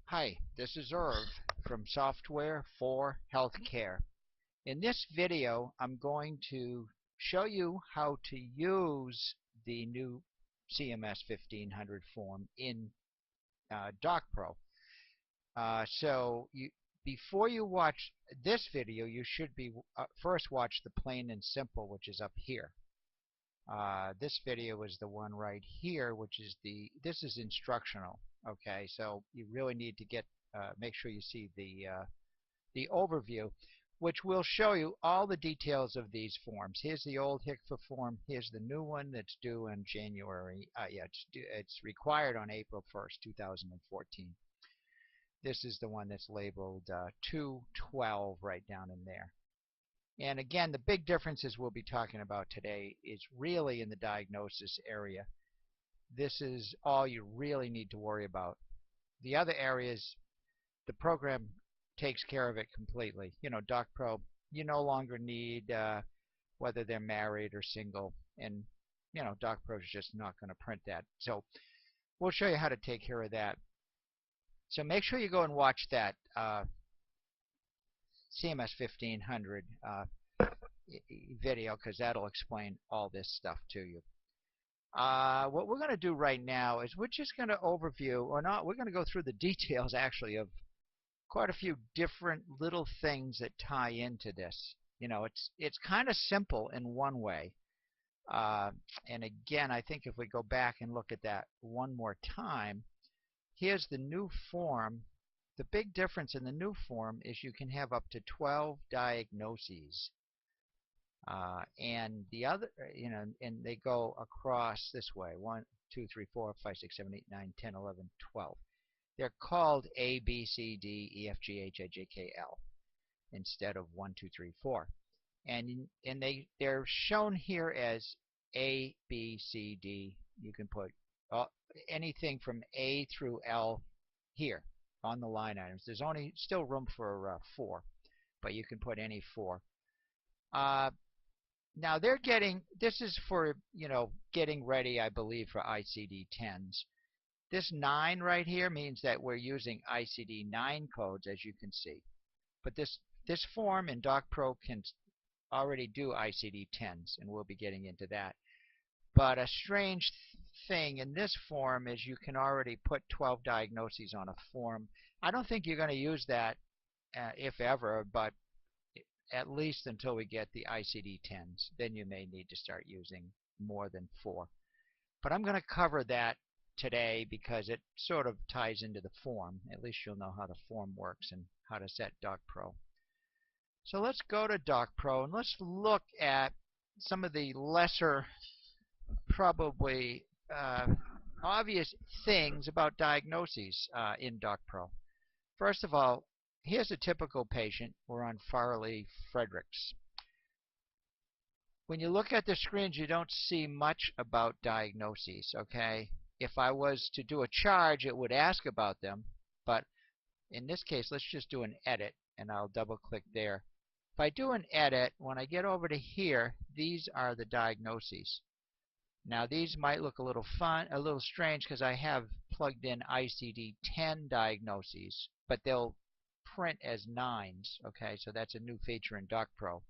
Hi, this is Irv from Software for Healthcare. In this video, I'm going to show you how to use the new CMS 1500 form in DocPro. Before you watch this video, you should be first watch the plain and simple, which is up here. This video is the one right here, which is this is instructional. Okay, so you really need to make sure you see the overview, which will show you all the details of these forms. Here's the old HCFA form. Here's the new one that's due in January. It's required on April 1st, 2014. This is the one that's labeled 212 right down in there. And again, the big differences we'll be talking about today is really in the diagnosis area. This is all you really need to worry about. The other areas, the program takes care of it completely. You know, DocPro, you no longer need whether they're married or single, and you know, DocPro is just not going to print that. So we'll show you how to take care of that. So make sure you go and watch that CMS 1500 video, because that'll explain all this stuff to you. What we're going to do right now is we're just going to overview, or not, we're going to go through the details actually of quite a few different little things that tie into this. You know, it's kind of simple in one way. And again, I think if we go back and look at that one more time, here's the new form. The big difference in the new form is you can have up to 12 diagnoses. And the other, you know, and they go across this way: 1, 2, 3, 4, 5, 6, 7, 8, 9, 10, 11, 12. They're called A, B, C, D, E, F, G, H, I, J, K, L instead of 1, 2, 3, 4. And they're shown here as A, B, C, D. You can put anything from A through L here on the line items. There's only still room for 4, but you can put any 4. Now they're this is for, you know, getting ready, I believe, for ICD-10s. This 9 right here means that we're using ICD-9 codes, as you can see. But this form in DocPro can already do ICD-10s, and we'll be getting into that. But a strange thing in this form is you can already put 12 diagnoses on a form. I don't think you're going to use that if ever, but at least until we get the ICD-10s. Then you may need to start using more than 4. But I'm going to cover that today because it sort of ties into the form. At least you'll know how the form works and how to set DocPro. So let's go to DocPro and let's look at some of the lesser, probably obvious things about diagnoses in DocPro. First of all, here's a typical patient. We're on Farley-Fredericks. When you look at the screens, you don't see much about diagnoses, okay? If I was to do a charge, it would ask about them, but in this case, let's just do an edit, and I'll double-click there. If I do an edit, when I get over to here, these are the diagnoses. Now, these might look a little strange, because I have plugged in ICD-10 diagnoses, but they'll print as 9s. Okay, so that's a new feature in DocPro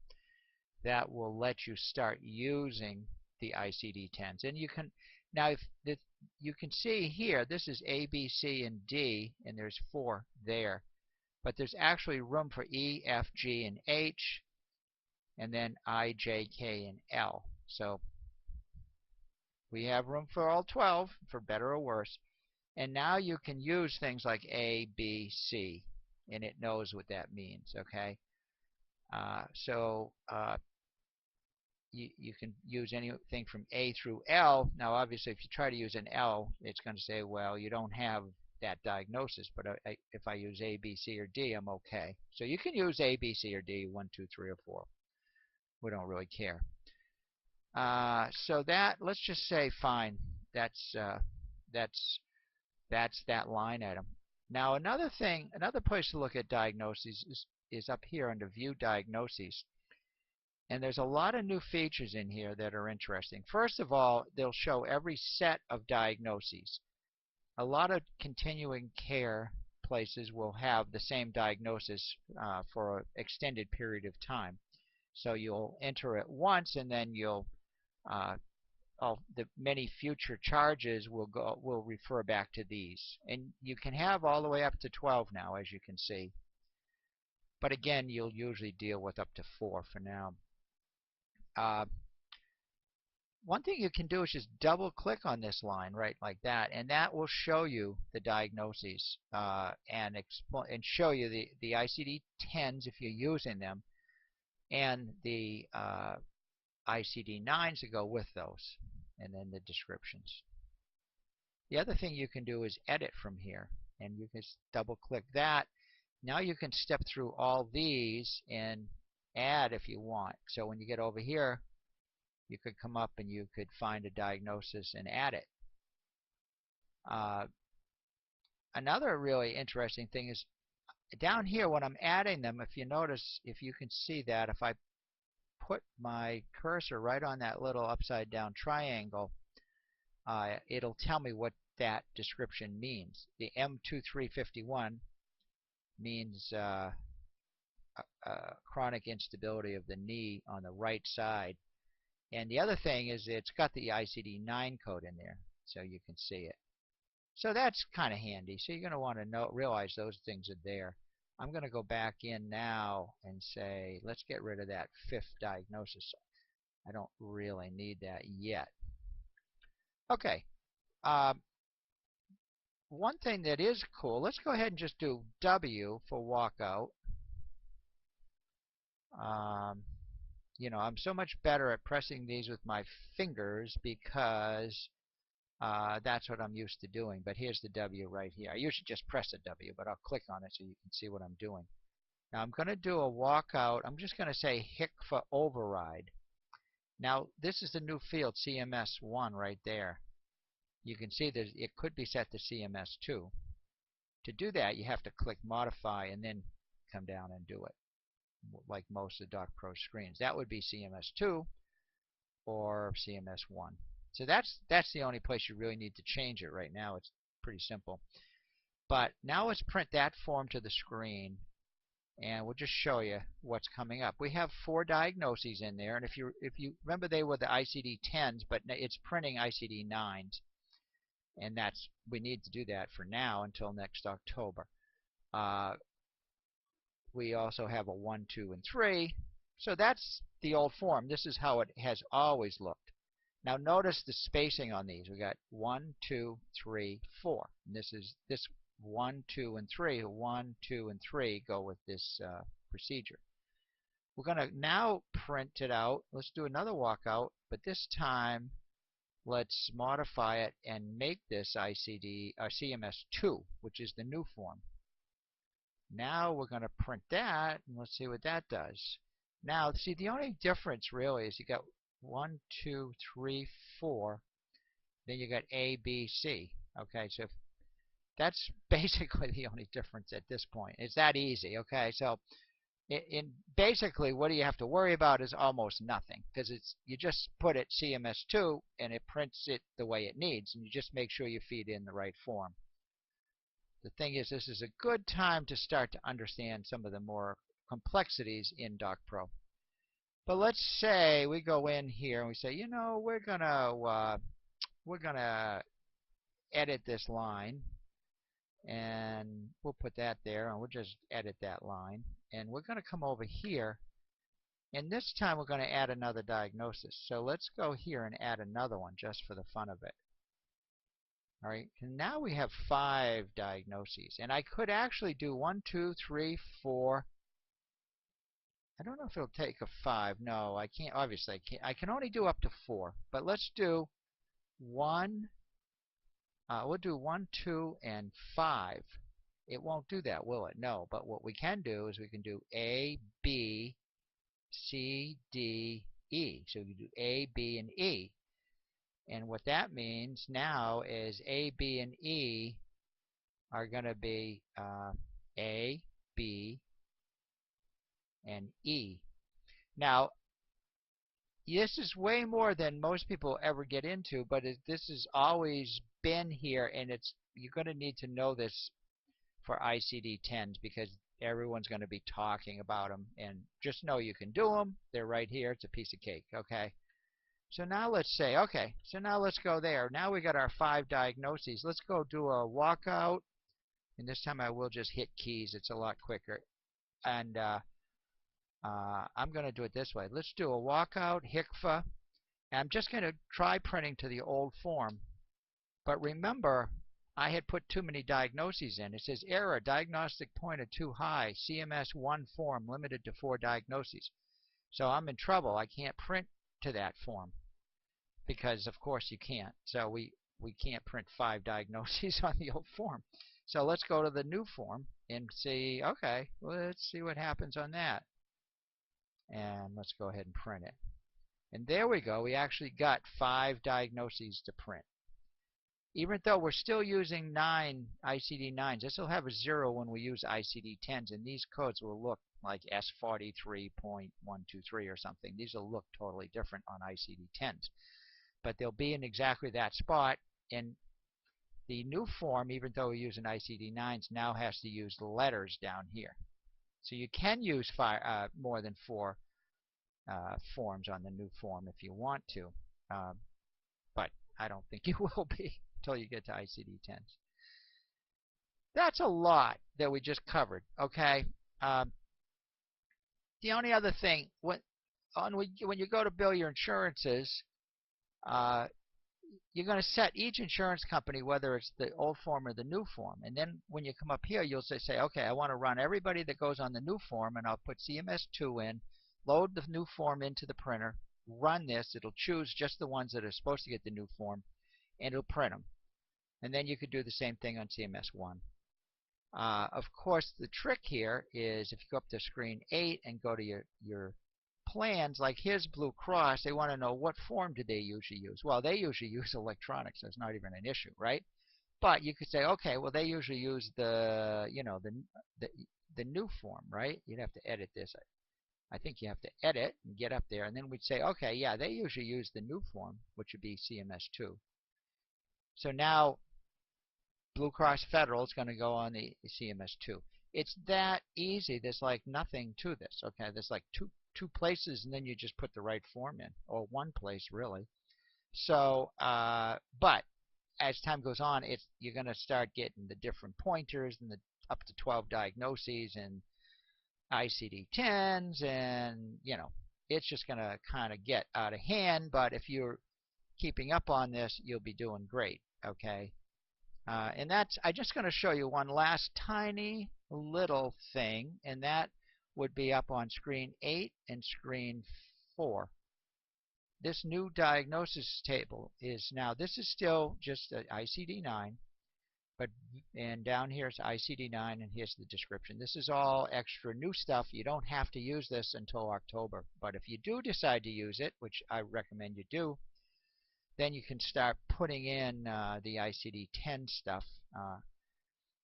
that will let you start using the ICD-10s. And you can now, you can see here, this is A, B, C, and D, and there's 4 there. But there's actually room for E, F, G, and H, and then I, J, K, and L. So we have room for all 12, for better or worse. And now you can use things like A, B, C, and it knows what that means, okay? You can use anything from A through L. Now, obviously, if you try to use an L, it's going to say, well, you don't have that diagnosis. But if I use A, B, C, or D, I'm okay. So you can use A, B, C, or D, 1, 2, 3, or 4. We don't really care. So let's just say, fine, that's that line item. Now, another place to look at diagnoses is up here under View Diagnoses. And there's a lot of new features in here that are interesting. First of all, they'll show every set of diagnoses. A lot of continuing care places will have the same diagnosis for an extended period of time. So you'll enter it once, and then you'll the many future charges will refer back to these. And you can have all the way up to 12 now, as you can see. But again, you'll usually deal with up to 4 for now. One thing you can do is just double click on this line right like that, and that will show you the diagnoses and show you the ICD-10s if you're using them, and the ICD-9s to go with those, and then the descriptions. The other thing you can do is edit from here, and you can double click that. Now you can step through all these and add if you want. So when you get over here, you could come up and you could find a diagnosis and add it. Another really interesting thing is down here when I'm adding them, if you notice, if you can see that, if I put my cursor right on that little upside down triangle, it'll tell me what that description means. The M2351 means chronic instability of the knee on the right side. And the other thing is it's got the ICD-9 code in there, so you can see it. So that's kind of handy. So you're going to want to realize those things are there. I'm going to go back in now and say, let's get rid of that 5th diagnosis. I don't really need that yet. Okay. One thing that is cool, let's go ahead and just do W for walkout. You know, I'm so much better at pressing these with my fingers because that's what I'm used to doing. But here's the W right here. I usually just press a W, but I'll click on it so you can see what I'm doing. Now I'm going to do a walkout. I'm just going to say HIC for override. Now this is the new field, CMS-1 right there. You can see that it could be set to CMS-2. To do that, you have to click Modify and then come down and do it, like most of the DocPro screens. That would be CMS-2 or CMS-1. So that's the only place you really need to change it right now. It's pretty simple. But now let's print that form to the screen, and we'll just show you what's coming up. We have 4 diagnoses in there, and if you remember, they were the ICD-10s, but it's printing ICD-9s, and we need to do that for now until next October. We also have a 1, 2, and 3. So that's the old form. This is how it has always looked. Now notice the spacing on these. We got 1, 2, 3, 4. And this 1, 2, and 3. 1, 2, and 3 go with this procedure. We're going to now print it out. Let's do another walkout, but this time let's modify it and make this CMS-2, which is the new form. Now we're going to print that, and let's see what that does. Now, see, the only difference really is you got 1, 2, 3, 4. Then you got A, B, C. Okay, so that's basically the only difference at this point. It's that easy. Okay, so basically what do you have to worry about is almost nothing, because you just put it CMS-2 and it prints it the way it needs, and you just make sure you feed in the right form. The thing is, this is a good time to start to understand some of the more complexities in DocPro. But let's say we go in here and we say, you know, we're gonna edit this line, and we'll put that there, and we'll just edit that line, and we're going to come over here, and this time we're going to add another diagnosis. So let's go here and add another one just for the fun of it. All right, and now we have 5 diagnoses, and I could actually do 1, 2, 3, 4. I don't know if it'll take a 5. No, I can't. Obviously, I can't. I can only do up to 4. But let's do 1. We'll do 1, 2, and 5. It won't do that, will it? No. But what we can do is we can do A, B, C, D, E. So we do A, B, and E. And what that means now is A, B, and E are going to be A, B, and E. Now, this is way more than most people ever get into, but this has always been here, and you're going to need to know this for ICD-10s because everyone's going to be talking about them. And just know you can do them. They're right here. It's a piece of cake. Okay. So now let's say, okay, so now let's go there. Now we got our 5 diagnoses. Let's go do a walkout. And this time I will just hit keys. It's a lot quicker. And I'm going to do it this way. Let's do a walkout, HICFA. And I'm just going to try printing to the old form. But remember, I had put too many diagnoses in. It says error, diagnostic pointer too high, CMS-1 form limited to 4 diagnoses. So I'm in trouble. I can't print to that form because, of course, you can't. So we can't print 5 diagnoses on the old form. So let's go to the new form and see, okay, let's see what happens on that. And let's go ahead and print it. And there we go. We actually got 5 diagnoses to print. Even though we're still using 9 ICD-9s, this will have a 0 when we use ICD-10s, and these codes will look like S43.123 or something. These will look totally different on ICD-10s. But they'll be in exactly that spot, and the new form, even though we use an ICD-9s, now has to use the letters down here. So you can use more than 4 forms on the new form if you want to, but I don't think you will be until you get to ICD-10s. That's a lot that we just covered, okay? The only other thing, when you go to bill your insurances, you're going to set each insurance company, whether it's the old form or the new form. And then when you come up here, you'll say, okay, I want to run everybody that goes on the new form, and I'll put CMS-2 in, load the new form into the printer, run this. It'll choose just the ones that are supposed to get the new form, and it'll print them. And then you could do the same thing on CMS-1. Of course, the trick here is if you go up to screen 8 and go to your plans, like here's Blue Cross, they want to know what form do they usually use. Well, they usually use electronic, so it's not even an issue, right? But you could say, okay, well, they usually use the new form, right? You'd have to edit this. I think you have to edit and get up there, and then we'd say, okay, yeah, they usually use the new form, which would be CMS-2. So now Blue Cross Federal is going to go on the CMS-2. It's that easy. There's like nothing to this. Okay, there's like two places, and then you just put the right form in, or one place really. So, but as time goes on, you're going to start getting the different pointers and the up to 12 diagnoses and ICD-10s, and it's just going to kind of get out of hand. But if you're keeping up on this, you'll be doing great. Okay. And I'm just going to show you one last tiny little thing, and that would be up on screen 8 and screen 4. This new diagnosis table is now, this is still just an ICD-9, and down here is ICD-9, and here's the description. This is all extra new stuff. You don't have to use this until October, but if you do decide to use it, which I recommend you do, then you can start putting in the ICD-10 stuff.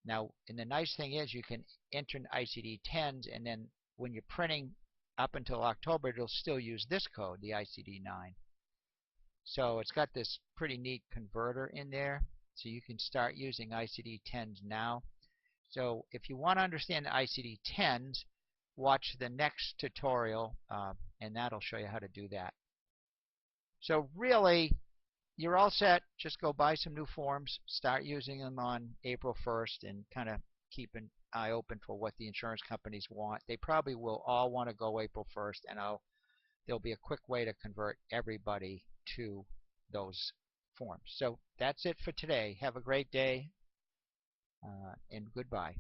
Now, and the nice thing is you can enter in ICD-10s, and then when you're printing up until October, it'll still use this code, the ICD-9. So it's got this pretty neat converter in there, so you can start using ICD-10s now. So if you want to understand the ICD-10s, watch the next tutorial, and that'll show you how to do that. So really, you're all set. Just go buy some new forms, start using them on April 1st, and kind of keep an eye open for what the insurance companies want. They probably will all want to go April 1st, and there'll be a quick way to convert everybody to those forms. So that's it for today. Have a great day, and goodbye.